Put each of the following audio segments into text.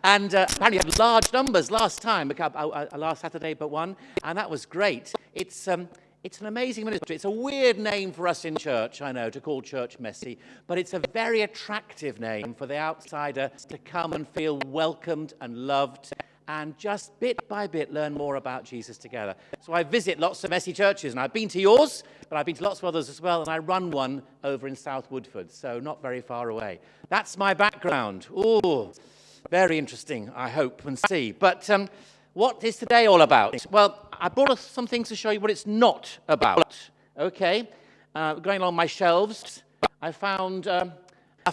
And apparently you had large numbers last time, last Saturday but one, and that was great. It's an amazing ministry. It's a weird name for us in church, I know, to call church messy, but it's a very attractive name for the outsider to come and feel welcomed and loved and just bit by bit learn more about Jesus together. So I visit lots of messy churches, and I've been to yours, but I've been to lots of others as well, and I run one over in South Woodford, so not very far away. That's my background. Ooh, very interesting, I hope and see. But what is today all about? Well, I brought us some things to show you what it's not about, okay? Going along my shelves, I found a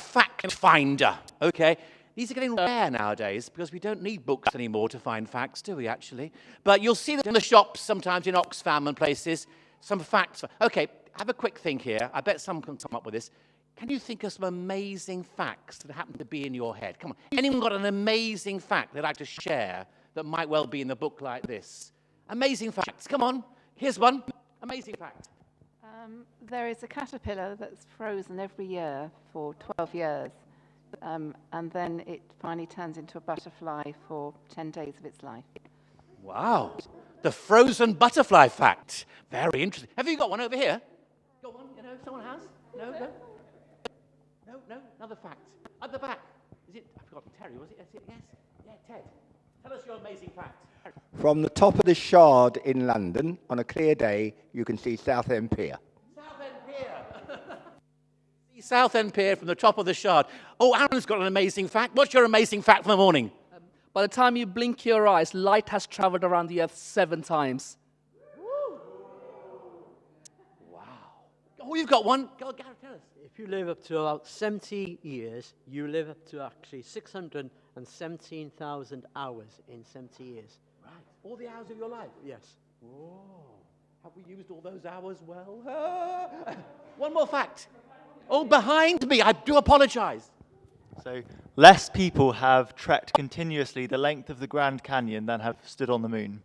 fact finder, okay? These are getting rare nowadays because we don't need books anymore to find facts, do we, actually? But you'll see them in the shops, sometimes in Oxfam and places, some facts. Okay, have a quick think here. I bet some can come up with this. Can you think of some amazing facts that happen to be in your head? Come on. Anyone got an amazing fact they'd like to share that might well be in the book like this? Amazing facts. Come on. Here's one. Amazing fact. There is a caterpillar that's frozen every year for 12 years. And then it finally turns into a butterfly for 10 days of its life. Wow. The frozen butterfly fact. Very interesting. Have you got one over here? Got one? You know, someone has? No? No? Another fact. At the back. Is it? I've forgotten. Terry, was it? Yes? Yeah, Ted. Tell us your amazing fact. From the top of the Shard in London, on a clear day, you can see Southend Pier. Southend Pier. Southend Pier from the top of the Shard. Oh, Aaron's got an amazing fact. What's your amazing fact for the morning? By the time you blink your eyes, light has traveled around the earth 7 times. Wow. Oh, you've got one. Go, Gareth, tell us. If you live up to about 70 years, you live up to actually 617,000 hours in 70 years. Right. All the hours of your life? Yes. Whoa. Have we used all those hours well? One more fact. Oh, behind me. I do apologize. So, less people have trekked continuously the length of the Grand Canyon than have stood on the moon.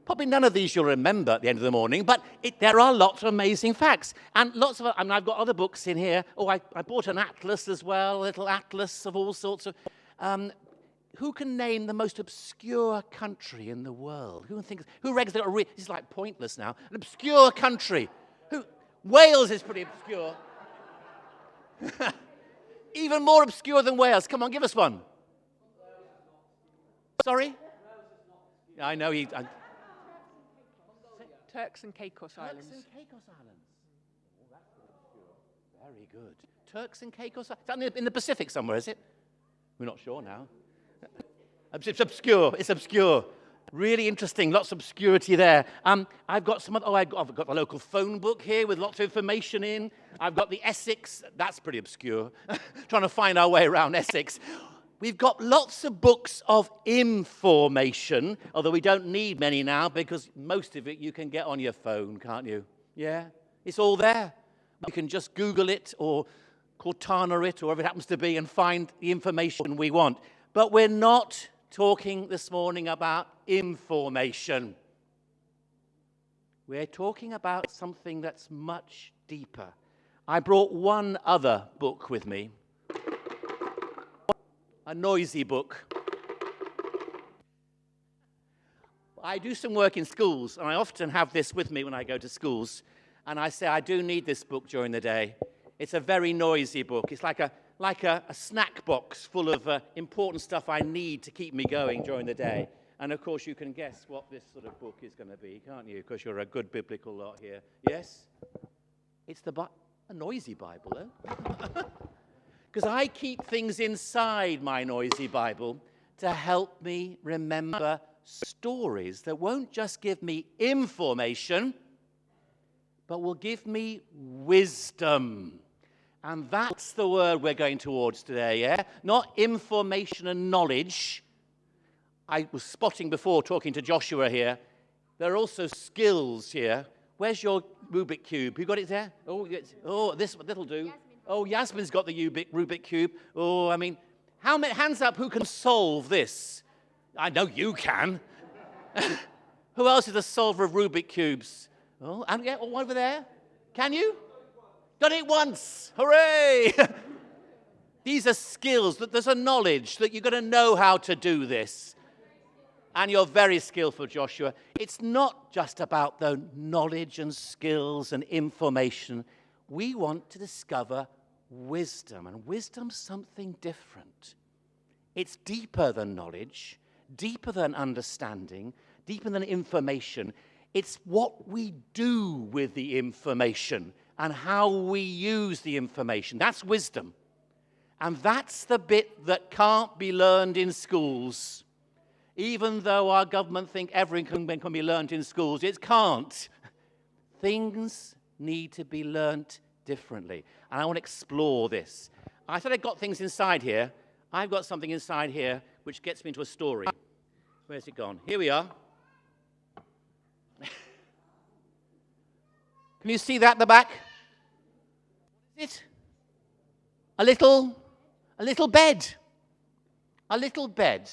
Probably none of these you'll remember at the end of the morning, but there are lots of amazing facts. And lots of, I mean, I've got other books in here. Oh, I bought an atlas as well, a little atlas of all sorts of... who can name the most obscure country in the world? Who reckons they've got this is like pointless now. An obscure country. Wales is pretty obscure. Even more obscure than Wales. Come on, give us one. Sorry? I know he... Turks and Caicos Islands. Turks and Caicos Islands. Oh, that's obscure. Very good. Turks and Caicos Islands. Is that in the Pacific somewhere, is it? We're not sure now. It's obscure. It's obscure. Really interesting. Lots of obscurity there. I've got some. I've got the local phone book here with lots of information in. I've got the Essex. That's pretty obscure. Trying to find our way around Essex. We've got lots of books of information, although we don't need many now because most of it you can get on your phone, can't you? Yeah, it's all there. You can just Google it or Cortana it or whatever it happens to be and find the information we want. But we're not talking this morning about information. We're talking about something that's much deeper. I brought one other book with me, a noisy book. I do some work in schools, and I often have this with me when I go to schools, and I say I do need this book during the day. It's a very noisy book. It's like a snack box full of important stuff I need to keep me going during the day. And, of course, you can guess what this sort of book is going to be, can't you? Because you're a good biblical lot here. Yes? It's a noisy Bible, eh? Because I keep things inside my noisy Bible to help me remember stories that won't just give me information, but will give me wisdom. And that's the word we're going towards today, yeah? Not information and knowledge. I was spotting before, talking to Joshua here, there are also skills here. Where's your Rubik Cube? You got it there? Oh, this'll do. Yasmin. Oh, Yasmin's got the Rubik Cube. Oh, I mean, how many hands up who can solve this? I know you can. Who else is a solver of Rubik Cubes? Oh, and yeah, over there. Can you? Done it once. Hooray! these are skills, that there's a knowledge that you're going to know how to do this. And you're very skillful, Joshua. It's not just about the knowledge and skills and information. We want to discover wisdom, and wisdom's something different. It's deeper than knowledge, deeper than understanding, deeper than information. It's what we do with the information and how we use the information. That's wisdom. And that's the bit that can't be learned in schools. Even though our government think everything can be learned in schools, it can't. Things need to be learnt differently. And I want to explore this. I said I got things inside here. I've got something inside here which gets me into a story. Where's it gone? Here we are. Can you see that at the back? What is it? A little bed. A little bed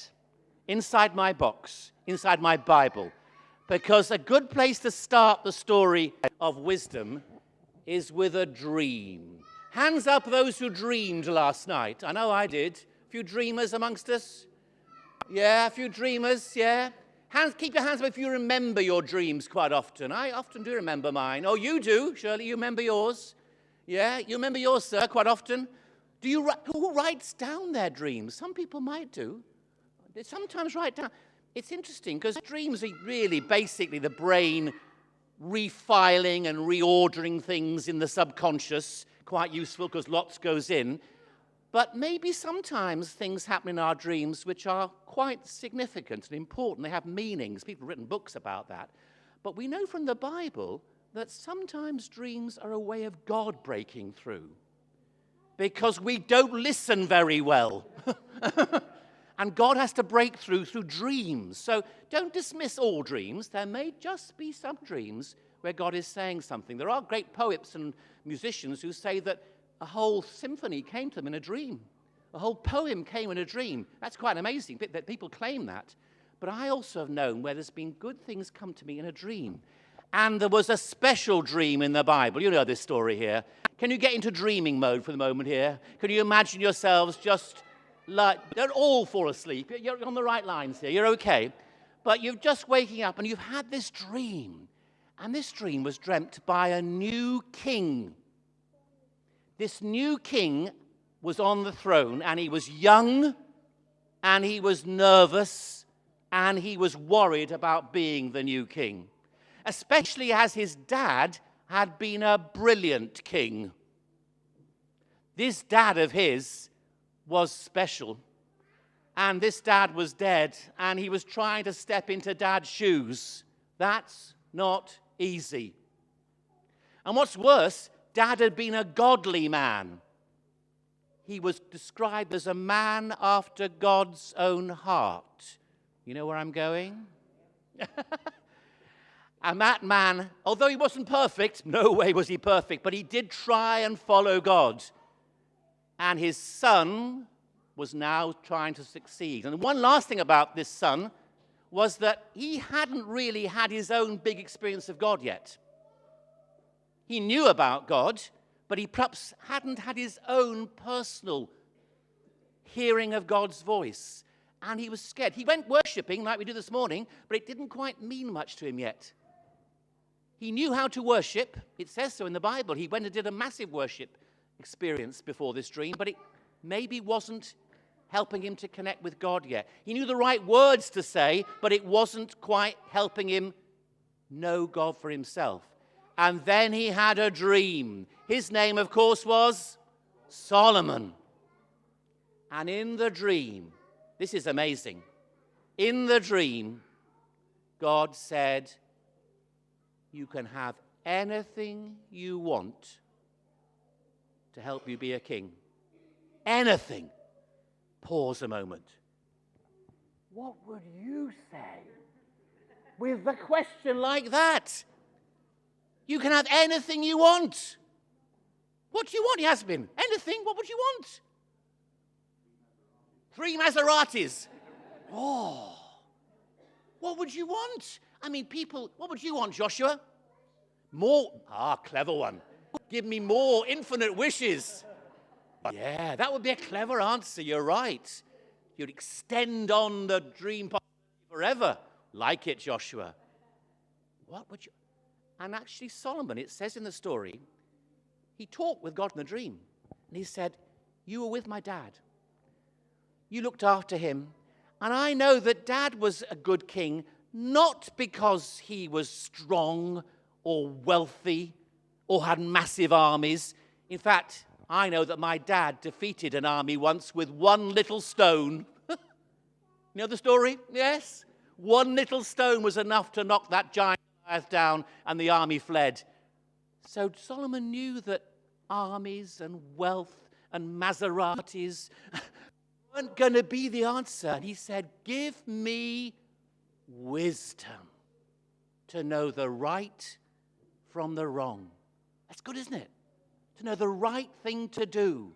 inside my box, inside my Bible. Because a good place to start the story of wisdom is with a dream. Hands up those who dreamed last night. I know I did. A few dreamers amongst us? Yeah, a few dreamers, yeah. Keep your hands up if you remember your dreams quite often. I often do remember mine. Oh, you do, Shirley, you remember yours? Yeah, you remember yours, sir, quite often. Who writes down their dreams? Some people might do. They sometimes write down. It's interesting because dreams are really basically the brain refiling and reordering things in the subconscious. Quite useful because lots goes in. But maybe sometimes things happen in our dreams which are quite significant and important. They have meanings. People have written books about that. But we know from the Bible that sometimes dreams are a way of God breaking through because we don't listen very well. And God has to break through dreams. So don't dismiss all dreams. There may just be some dreams where God is saying something. There are great poets and musicians who say that a whole symphony came to them in a dream. A whole poem came in a dream. That's quite amazing that people claim that. But I also have known where there's been good things come to me in a dream. And there was a special dream in the Bible. You know this story here. Can you get into dreaming mode for the moment here? Can you imagine yourselves just don't all fall asleep. You're on the right lines here. You're okay. But you're just waking up and you've had this dream. And this dream was dreamt by a new king. This new king was on the throne, and he was young, and he was nervous, and he was worried about being the new king, especially as his dad had been a brilliant king. This dad of his was special, and this dad was dead, and he was trying to step into dad's shoes. That's not easy. And what's worse, Dad had been a godly man. He was described as a man after God's own heart. You know where I'm going? And that man, although he wasn't perfect, no way was he perfect, but he did try and follow God. And his son was now trying to succeed. And one last thing about this son was that he hadn't really had his own big experience of God yet. He knew about God, but he perhaps hadn't had his own personal hearing of God's voice. And he was scared. He went worshipping like we did this morning, but it didn't quite mean much to him yet. He knew how to worship. It says so in the Bible. He went and did a massive worship experience before this dream, but it maybe wasn't helping him to connect with God yet. He knew the right words to say, but it wasn't quite helping him know God for himself. And then he had a dream. His name, of course, was Solomon. And in the dream, this is amazing. In the dream, God said, you can have anything you want to help you be a king. Anything. Pause a moment. What would you say with a question like that? You can have anything you want. What do you want, Yasmin? Anything? What would you want? 3 Maseratis. Oh. What would you want? I mean, people, what would you want, Joshua? More. Ah, clever one. Give me more infinite wishes. Yeah, that would be a clever answer. You're right. You'd extend on the dream forever. Like it, Joshua. What would you... And actually, Solomon, it says in the story, he talked with God in a dream. And he said, you were with my dad. You looked after him. And I know that Dad was a good king, not because he was strong or wealthy or had massive armies. In fact, I know that my dad defeated an army once with one little stone. You know the story? Yes? One little stone was enough to knock that giant down, and the army fled. So Solomon knew that armies and wealth and Maseratis weren't going to be the answer. And he said, give me wisdom to know the right from the wrong. That's good, isn't it? To know the right thing to do.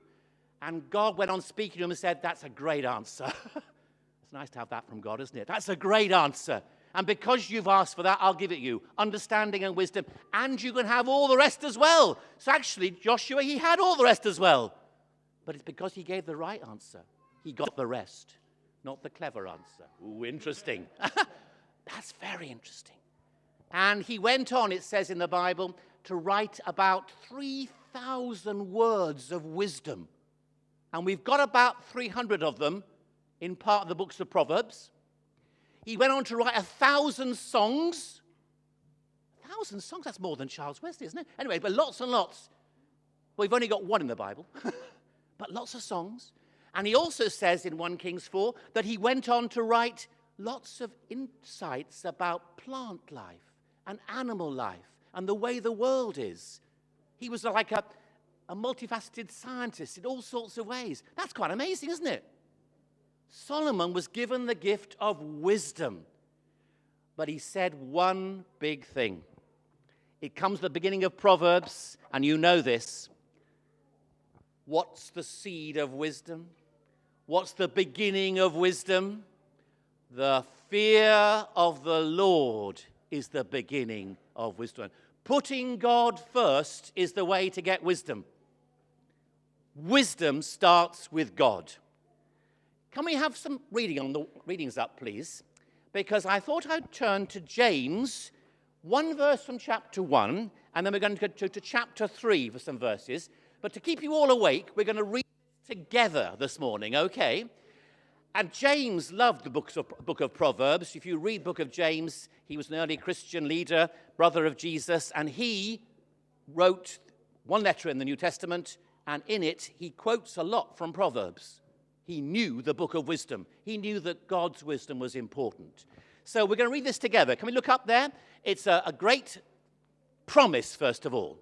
And God went on speaking to him and said, that's a great answer. It's nice to have that from God, isn't it? That's a great answer. And because you've asked for that, I'll give it you. Understanding and wisdom. And you can have all the rest as well. So actually, Joshua, he had all the rest as well. But it's because he gave the right answer. He got the rest, not the clever answer. Ooh, interesting. That's very interesting. And he went on, it says in the Bible, to write about 3,000 words of wisdom. And we've got about 300 of them in part of the books of Proverbs. He went on to write 1,000 songs. 1,000 songs, that's more than Charles Wesley, isn't it? Anyway, but lots and lots. Well, we've only got one in the Bible, but lots of songs. And he also says in 1 Kings 4 that he went on to write lots of insights about plant life and animal life and the way the world is. He was like a multifaceted scientist in all sorts of ways. That's quite amazing, isn't it? Solomon was given the gift of wisdom. But he said one big thing. It comes at the beginning of Proverbs, and you know this. What's the seed of wisdom? What's the beginning of wisdom? The fear of the Lord is the beginning of wisdom. Putting God first is the way to get wisdom. Wisdom starts with God. Can we have some readings up, please? Because I thought I'd turn to James, one verse from chapter 1, and then we're going to go to chapter 3 for some verses. But to keep you all awake, we're going to read together this morning, okay? And James loved the book of Proverbs. If you read book of James, he was an early Christian leader, brother of Jesus, and he wrote one letter in the New Testament, and in it he quotes a lot from Proverbs. He knew the book of wisdom. He knew that God's wisdom was important. So we're going to read this together. Can we look up there? It's a great promise, first of all.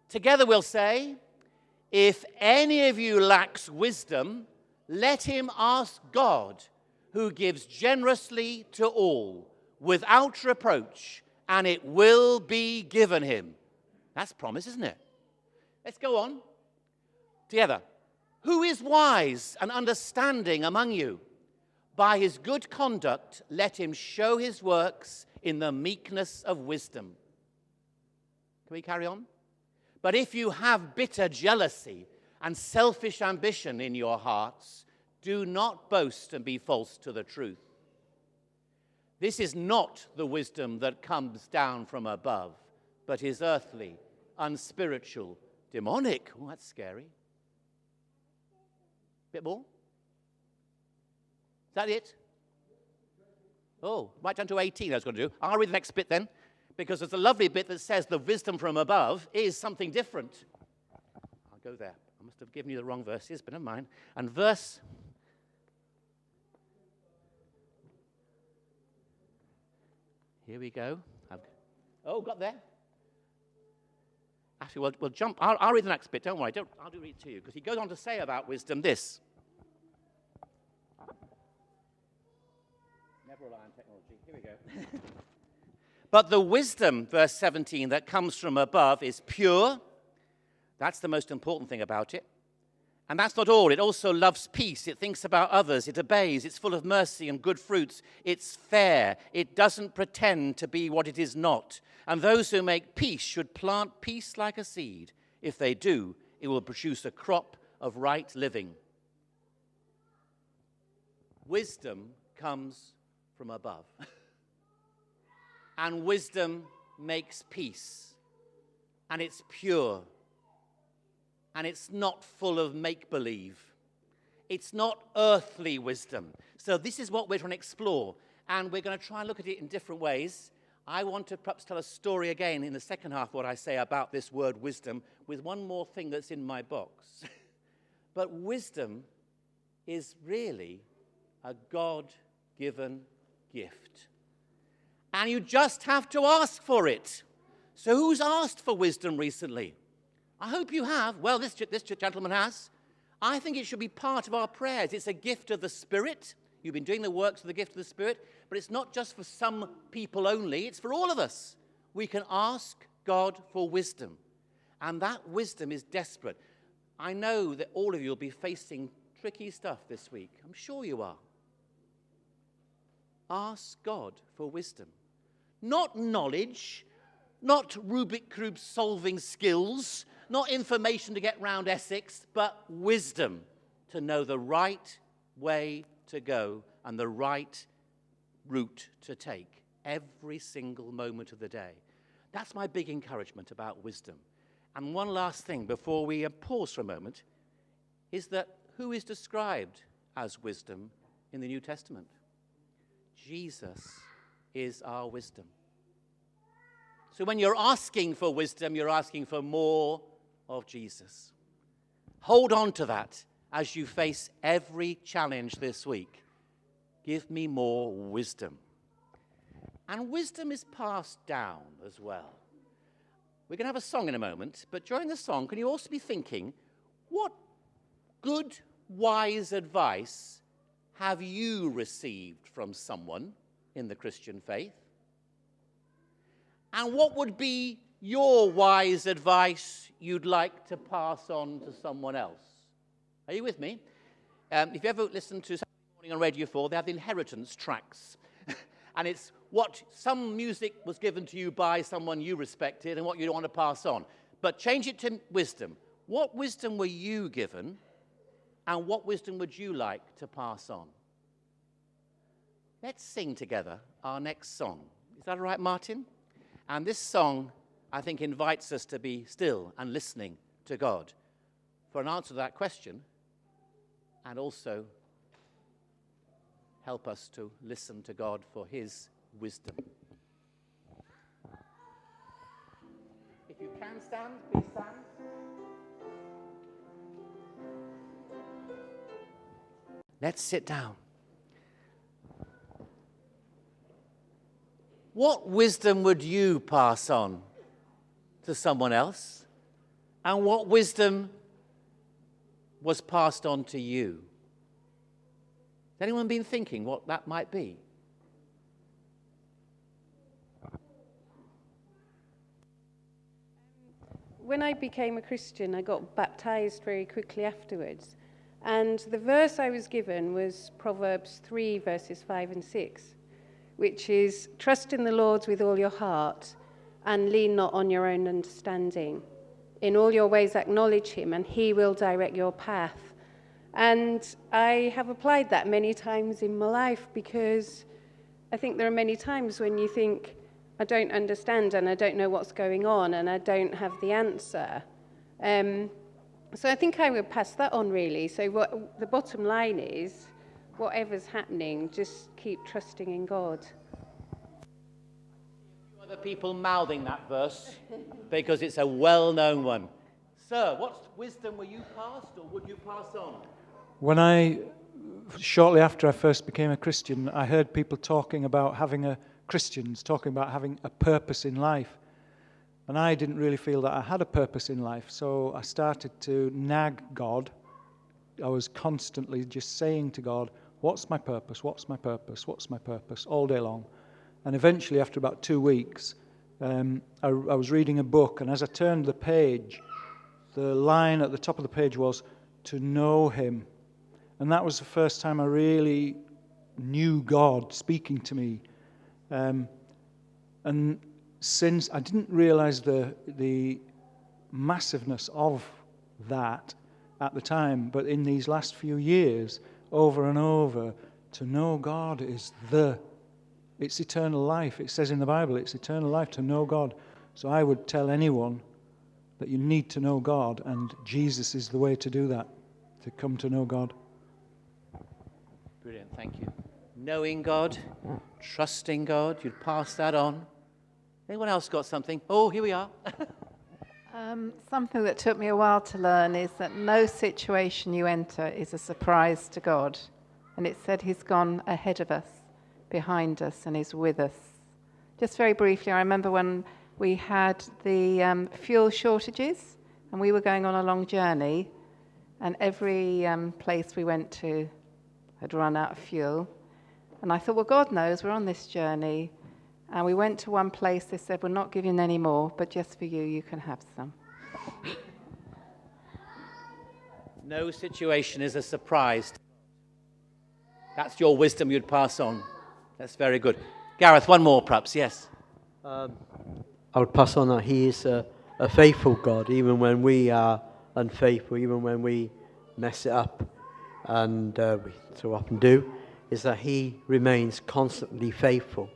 Together we'll say, if any of you lacks wisdom, let him ask God, who gives generously to all, without reproach, and it will be given him. That's promise, isn't it? Let's go on. Together. Who is wise and understanding among you? By his good conduct, let him show his works in the meekness of wisdom. Can we carry on? But if you have bitter jealousy and selfish ambition in your hearts, do not boast and be false to the truth. This is not the wisdom that comes down from above, but is earthly, unspiritual, demonic. Oh, that's scary. Bit more? Is that it? Oh, right down to 18 I was going to do. I'll read the next bit then, because there's a lovely bit that says the wisdom from above is something different. I'll go there. I must have given you the wrong verses, but never mind. And verse... Here we go. Got there. Actually, we'll jump. I'll read the next bit. Don't worry. I'll read it to you, because he goes on to say about wisdom this. Never rely on technology. Here we go. But the wisdom, verse 17, that comes from above is pure. That's the most important thing about it. And that's not all. It also loves peace. It thinks about others. It obeys. It's full of mercy and good fruits. It's fair. It doesn't pretend to be what it is not. And those who make peace should plant peace like a seed. If they do, it will produce a crop of right living. Wisdom comes from above. And wisdom makes peace. And it's pure. And it's not full of make-believe. It's not earthly wisdom. So this is what we're trying to explore. And we're going to try and look at it in different ways. I want to perhaps tell a story again in the second half, what I say about this word wisdom, with one more thing that's in my box. But wisdom is really a God-given gift. And you just have to ask for it. So who's asked for wisdom recently? I hope you have. Well, this gentleman has. I think it should be part of our prayers. It's a gift of the Spirit. You've been doing the works of the gift of the Spirit, but it's not just for some people only. It's for all of us. We can ask God for wisdom, and that wisdom is desperate. I know that all of you will be facing tricky stuff this week. I'm sure you are. Ask God for wisdom. Not knowledge, not Rubik's Cube solving skills, not information to get round Essex, but wisdom to know the right way to go and the right route to take every single moment of the day. That's my big encouragement about wisdom. And one last thing before we pause for a moment is that who is described as wisdom in the New Testament? Jesus is our wisdom. So when you're asking for wisdom, you're asking for more of Jesus. Hold on to that as you face every challenge this week. Give me more wisdom. And wisdom is passed down as well. We're going to have a song in a moment, but during the song, can you also be thinking, what good, wise advice have you received from someone in the Christian faith? And what would be your wise advice you'd like to pass on to someone else? Are you with me? If you ever listen to Saturday Morning on Radio 4, they have the inheritance tracks. And it's what some music was given to you by someone you respected and what you don't want to pass on. But change it to wisdom. What wisdom were you given, and what wisdom would you like to pass on? Let's sing together our next song. Is that all right, Martin? And this song, I think, invites us to be still and listening to God for an answer to that question, and also help us to listen to God for his wisdom. If you can stand, please stand. Let's sit down. What wisdom would you pass on to someone else? And what wisdom was passed on to you? Has anyone been thinking what that might be? When I became a Christian, I got baptized very quickly afterwards. And the verse I was given was Proverbs 3, verses 5 and 6, which is, trust in the Lord with all your heart and lean not on your own understanding. In all your ways acknowledge him, and he will direct your path. And I have applied that many times in my life, because I think there are many times when you think, I don't understand and I don't know what's going on and I don't have the answer. So I think I would pass that on, really. So what the bottom line is, whatever's happening, just keep trusting in God. Other people mouthing that verse because it's a well-known one. Sir, what wisdom were you passed or would you pass on? Shortly after I first became a Christian, I heard people talking about having a purpose in life. And I didn't really feel that I had a purpose in life, so I started to nag God. I was constantly just saying to God, what's my purpose, what's my purpose, what's my purpose, all day long. And eventually, after about 2 weeks, I was reading a book, and as I turned the page, the line at the top of the page was, to know him. And that was the first time I really knew God speaking to me. And since I didn't realize the massiveness of that at the time, but in these last few years, over and over, to know God is it's eternal life. It says in the Bible, it's eternal life to know God. So I would tell anyone that you need to know God, and Jesus is the way to do that, to come to know God. Brilliant, thank you. Knowing God, trusting God, you'd pass that on. Anyone else got something? Oh, here we are. Something that took me a while to learn is that no situation you enter is a surprise to God. And it said he's gone ahead of us, behind us, and is with us. Just very briefly, I remember when we had the fuel shortages and we were going on a long journey, and every place we went to had run out of fuel. And I thought, well, God knows we're on this journey. And we went to one place, they said, we're not giving any more, but just for you, you can have some. No situation is a surprise. That's your wisdom you'd pass on. That's very good. Gareth, one more perhaps, yes. I would pass on that he is a faithful God, even when we are unfaithful, even when we mess it up, and we so often do, is that he remains constantly faithful.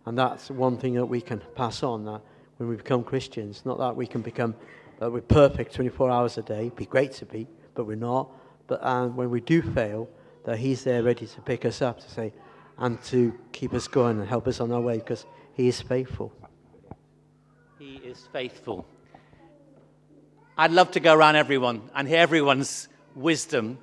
And that's one thing that we can pass on, that when we become Christians, not that we can become, we're perfect 24 hours a day, it'd be great to be, but we're not. But when we do fail, that he's there ready to pick us up, to say, and to keep us going and help us on our way, because he is faithful. He is faithful. I'd love to go around everyone and hear everyone's wisdom,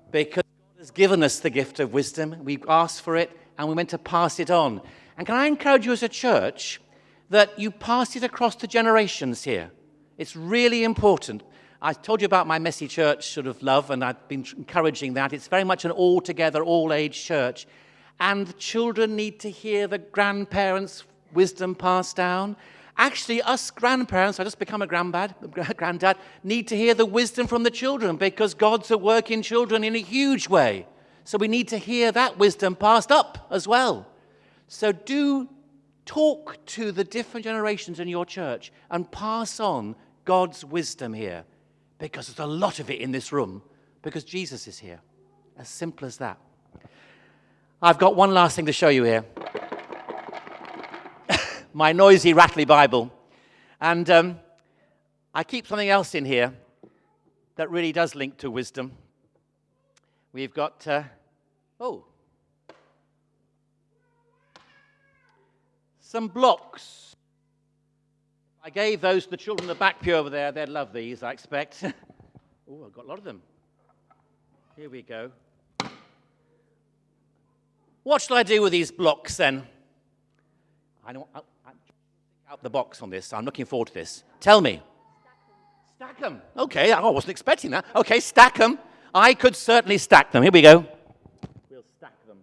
because God has given us the gift of wisdom. We've asked for it, and we're meant to pass it on. And can I encourage you as a church that you pass it across the generations here? It's really important. I told you about my messy church sort of love, and I've been encouraging that. It's very much an all-together, all-age church. And the children need to hear the grandparents' wisdom passed down. Actually, us grandparents, I just become a granddad, need to hear the wisdom from the children, because God's at work in children in a huge way. So we need to hear that wisdom passed up as well. So do talk to the different generations in your church and pass on God's wisdom here, because there's a lot of it in this room, because Jesus is here. As simple as that. I've got one last thing to show you here. My noisy, rattly Bible. And I keep something else in here that really does link to wisdom. We've got, some blocks. I gave those to the children in the back pew over there. They'd love these, I expect. Oh, I've got a lot of them. Here we go. What shall I do with these blocks then? I'm out the box on this. I'm looking forward to this. Tell me. Stack them. Okay, I wasn't expecting that. Okay, stack them. I could certainly stack them. Here we go. We'll stack them.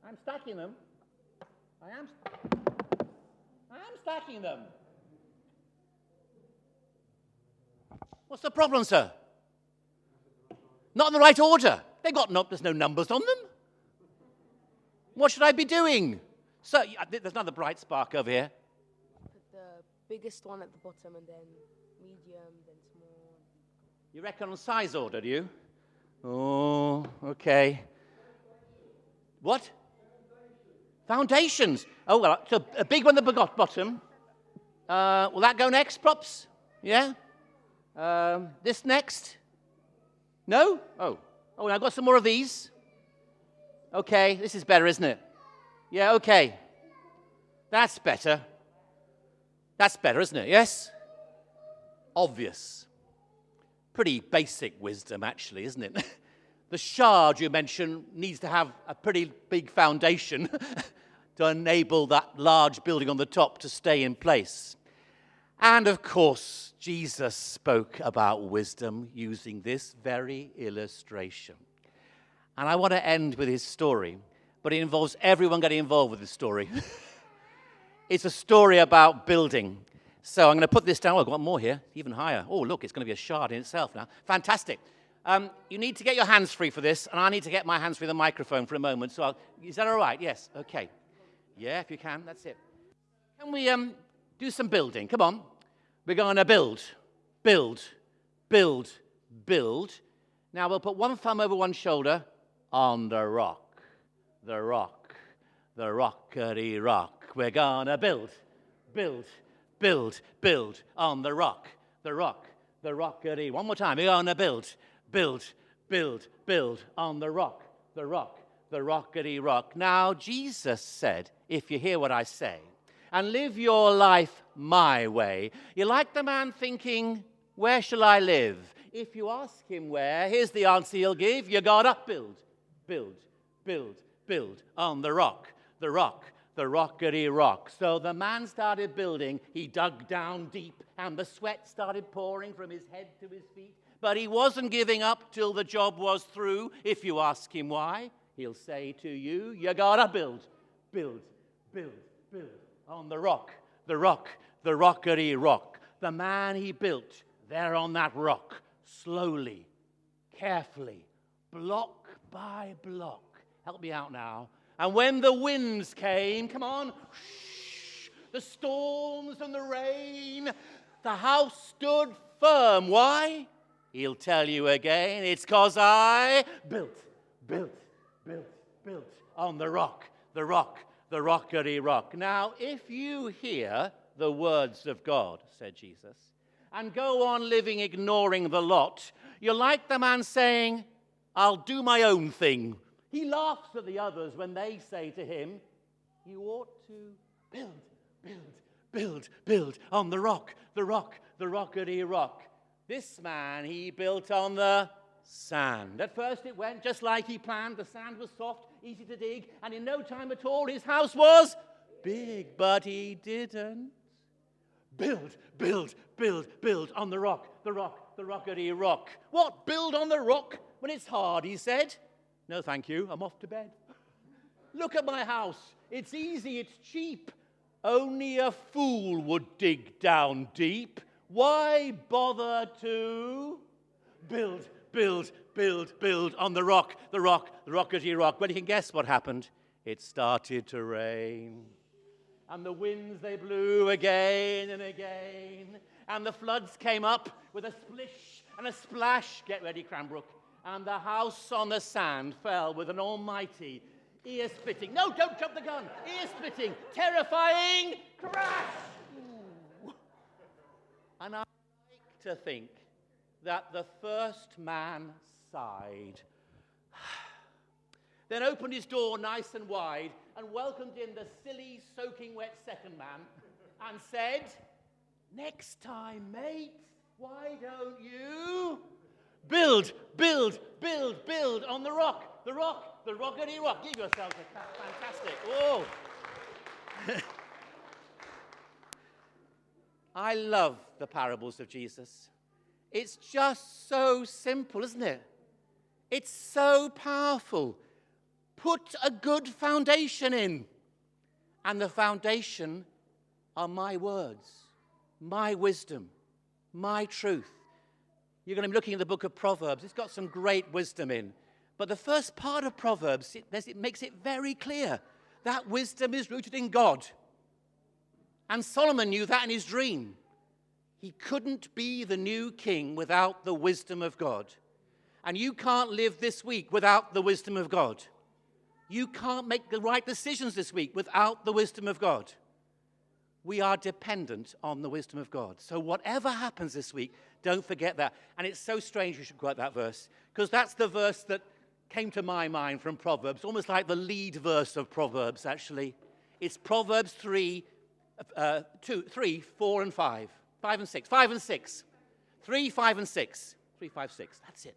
I'm stacking them. I am stacking them. What's the problem, sir? Not in the right order. There's no numbers on them. What should I be doing? So there's another bright spark over here. Put the biggest one at the bottom, and then medium, then small. You reckon on size order, do you? Oh, okay. What? Foundations. Oh, well, so a big one at the bottom. Will that go next, props? Yeah? This next? No? Oh, I've got some more of these. Okay, this is better, isn't it? Yeah, okay. That's better. That's better, isn't it? Yes? Obvious. Pretty basic wisdom, actually, isn't it? The shard you mentioned needs to have a pretty big foundation to enable that large building on the top to stay in place. And, of course, Jesus spoke about wisdom using this very illustration. And I want to end with his story, but it involves everyone getting involved with the story. It's a story about building. So I'm going to put this down. I've got more here, even higher. Oh, look, it's going to be a shard in itself now. Fantastic. You need to get your hands free for this, and I need to get my hands free the microphone for a moment. So is that all right? Yes. Okay. Yeah, if you can. That's it. Can we do some building? Come on. We're going to build, build, build, build. Now we'll put one thumb over one shoulder on the rock, the rock, the rockety rock. We're going to build, build, build, build on the rock, the rock, the rockety. One more time. We're going to build, build, build, build on the rock, the rock, the rockety rock. Now Jesus said, if you hear what I say, and live your life my way. You're like the man thinking, where shall I live? If you ask him where, here's the answer he'll give. You gotta build, build, build, build on the rock, the rock, the rockety rock. So the man started building. He dug down deep, and the sweat started pouring from his head to his feet. But he wasn't giving up till the job was through. If you ask him why, he'll say to you, you gotta build, build, build, build on the rock, the rock, the rockety rock. The man he built there on that rock, slowly, carefully, block by block. Help me out now. And when the winds came, come on, the storms and the rain, the house stood firm. Why? He'll tell you again. It's 'cause I built, built, built, built on the rock, the rock, the rockety rock. Now, if you hear the words of God, said Jesus, and go on living ignoring the lot, you're like the man saying, I'll do my own thing. He laughs at the others when they say to him, you ought to build, build, build, build on the rock, the rock, the rockety rock. This man, he built on the sand. At first it went just like he planned. The sand was soft, easy to dig, and in no time at all his house was big, but he didn't. Build, build, build, build on the rock, the rock, the rockety rock. What, build on the rock when it's hard, he said. No, thank you, I'm off to bed. Look at my house. It's easy, it's cheap. Only a fool would dig down deep. Why bother to build, build, build, build on the rock, the rockety rock? Well, you can guess what happened. It started to rain. And the winds, they blew again and again. And the floods came up with a splish and a splash. Get ready, Cranbrook. And the house on the sand fell with an almighty, ear-splitting, no, don't jump the gun, ear-splitting, terrifying crash. Ooh. And I like to think that the first man sighed, then opened his door nice and wide and welcomed in the silly, soaking wet second man and said, next time, mate, why don't you build, build, build, build on the rock, the rock, the rockety rock. Give yourselves a clap. Fantastic. Oh. I love the parables of Jesus. It's just so simple, isn't it? It's so powerful. Put a good foundation in. And the foundation are my words, my wisdom, my truth. You're going to be looking at the book of Proverbs. It's got some great wisdom in. But the first part of Proverbs, it makes it very clear that wisdom is rooted in God. And Solomon knew that in his dream. He couldn't be the new king without the wisdom of God. And you can't live this week without the wisdom of God. You can't make the right decisions this week without the wisdom of God. We are dependent on the wisdom of God. So whatever happens this week, don't forget that. And it's so strange you should quote that verse, because that's the verse that came to my mind from Proverbs, almost like the lead verse of Proverbs, actually. It's Proverbs 3, 4, and 5. 5 and 6. 5 and 6. 3, 5, and 6. 3, 5, 6. That's it.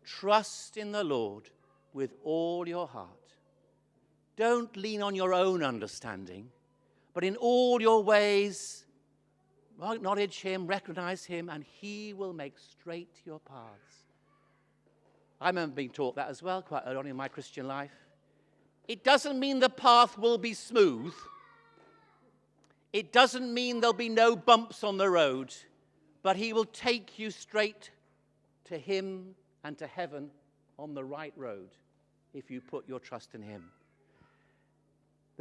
Trust in the Lord with all your heart. Don't lean on your own understanding, but in all your ways, acknowledge him, recognize him, and he will make straight your paths. I remember being taught that as well quite early on in my Christian life. It doesn't mean the path will be smooth. It doesn't mean there'll be no bumps on the road, but he will take you straight to him and to heaven on the right road if you put your trust in him.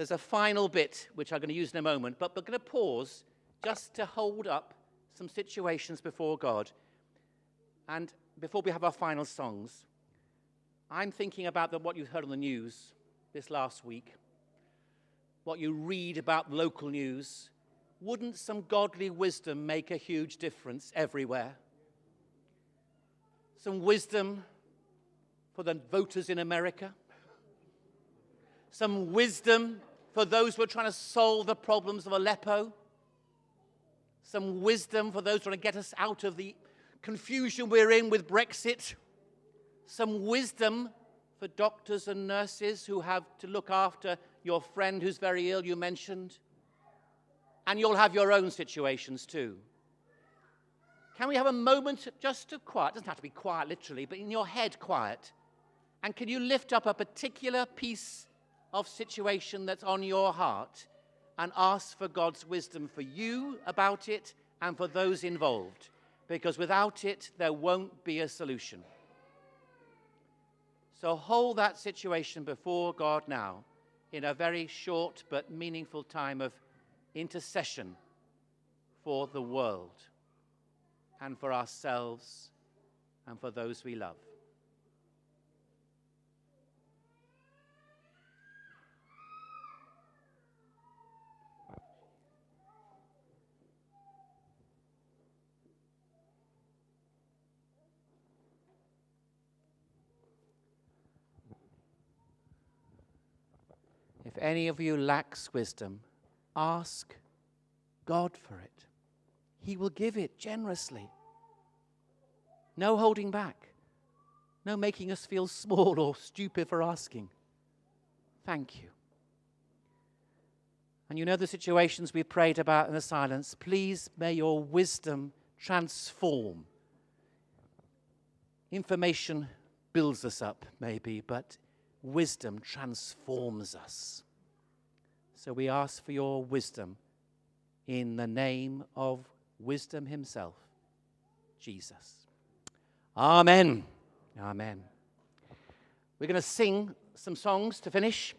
there's a final bit which I'm going to use in a moment, but we're going to pause just to hold up some situations before God. And before we have our final songs, I'm thinking about what you heard on the news this last week, what you read about local news. Wouldn't some godly wisdom make a huge difference everywhere? Some wisdom for the voters in America. Some wisdom for those who are trying to solve the problems of Aleppo. Some wisdom for those trying to get us out of the confusion we're in with Brexit. Some wisdom for doctors and nurses who have to look after your friend who's very ill, you mentioned. And you'll have your own situations too. Can we have a moment just to quiet? It doesn't have to be quiet literally, but in your head quiet. And can you lift up a particular piece of situation that's on your heart and ask for God's wisdom for you about it and for those involved? Because without it, there won't be a solution. So hold that situation before God now in a very short but meaningful time of intercession for the world and for ourselves and for those we love. If any of you lacks wisdom, ask God for it. He will give it generously. No holding back. No making us feel small or stupid for asking. Thank you. And you know the situations we prayed about in the silence. Please may your wisdom transform. Information builds us up, maybe, but wisdom transforms us. So we ask for your wisdom in the name of wisdom himself, Jesus. Amen. Amen. We're going to sing some songs to finish.